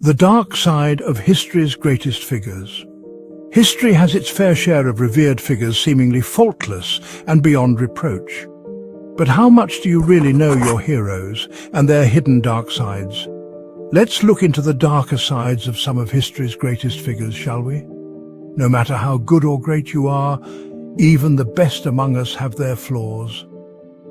The dark side of history's greatest figures. History has its fair share of revered figures seemingly faultless and beyond reproach. But how much do you really know your heroes and their hidden dark sides? Let's look into the darker sides of some of history's greatest figures, shall we? No matter how good or great you are, even the best among us have their flaws.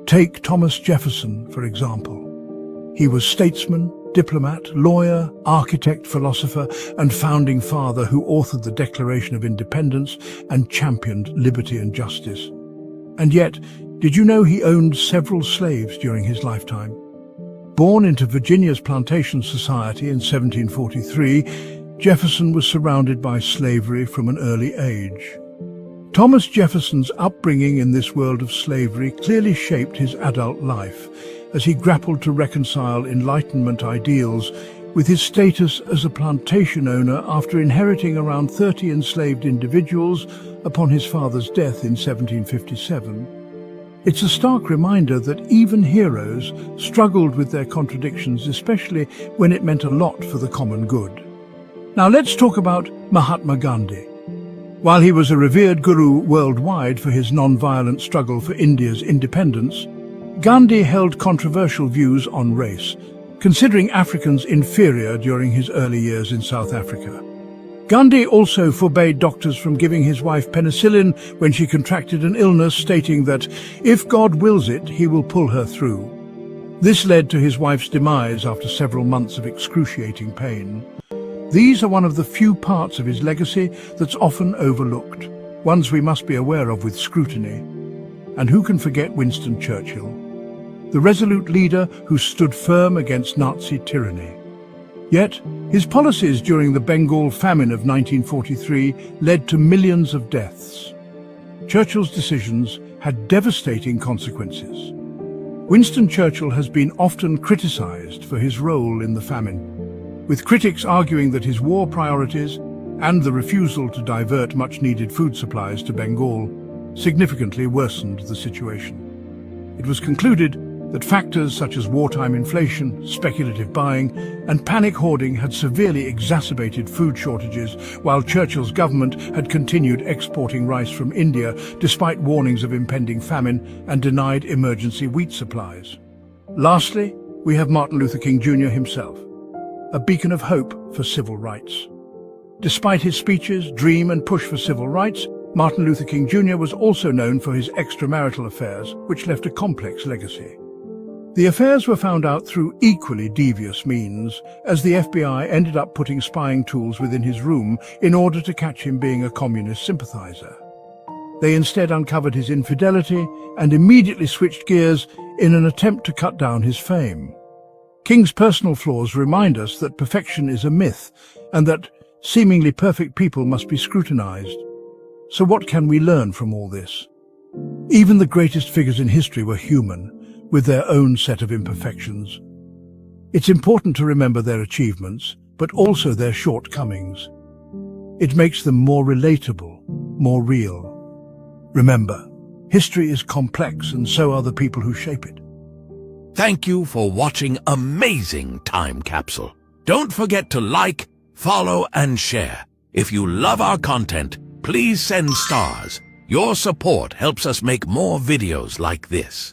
Take Thomas Jefferson, for example. He was statesman, diplomat, lawyer, architect, philosopher, and founding father who authored the Declaration of Independence and championed liberty and justice. And yet, did you know he owned several slaves during his lifetime? Born into Virginia's plantation society in 1743, Jefferson was surrounded by slavery from an early age. Thomas Jefferson's upbringing in this world of slavery clearly shaped his adult life, as he grappled to reconcile Enlightenment ideals with his status as a plantation owner after inheriting around 30 enslaved individuals upon his father's death in 1757. It's a stark reminder that even heroes struggled with their contradictions, especially when it meant a lot for the common good. Now let's talk about Mahatma Gandhi. While he was a revered guru worldwide for his non-violent struggle for India's independence, Gandhi held controversial views on race, considering Africans inferior during his early years in South Africa. Gandhi also forbade doctors from giving his wife penicillin when she contracted an illness, stating that, if God wills it, he will pull her through. This led to his wife's demise after several months of excruciating pain. These are one of the few parts of his legacy that's often overlooked, ones we must be aware of with scrutiny. And who can forget Winston Churchill, the resolute leader who stood firm against Nazi tyranny? Yet, his policies during the Bengal famine of 1943 led to millions of deaths. Churchill's decisions had devastating consequences. Winston Churchill has been often criticized for his role in the famine, with critics arguing that his war priorities and the refusal to divert much-needed food supplies to Bengal significantly worsened the situation. It was concluded that factors such as wartime inflation, speculative buying, and panic hoarding had severely exacerbated food shortages, while Churchill's government had continued exporting rice from India despite warnings of impending famine and denied emergency wheat supplies. Lastly, we have Martin Luther King Jr. himself, a beacon of hope for civil rights. Despite his speeches, dream, and push for civil rights, Martin Luther King Jr. was also known for his extramarital affairs, which left a complex legacy. The affairs were found out through equally devious means, as the FBI ended up putting spying tools within his room in order to catch him being a communist sympathizer. They instead uncovered his infidelity and immediately switched gears in an attempt to cut down his fame. King's personal flaws remind us that perfection is a myth and that seemingly perfect people must be scrutinized. So what can we learn from all this? Even the greatest figures in history were human, with their own set of imperfections. It's important to remember their achievements, but also their shortcomings. It makes them more relatable, more real. Remember, history is complex, and so are the people who shape it. Thank you for watching Amazing Time Capsule. Don't forget to like, follow, and share. If you love our content, please send stars. Your support helps us make more videos like this.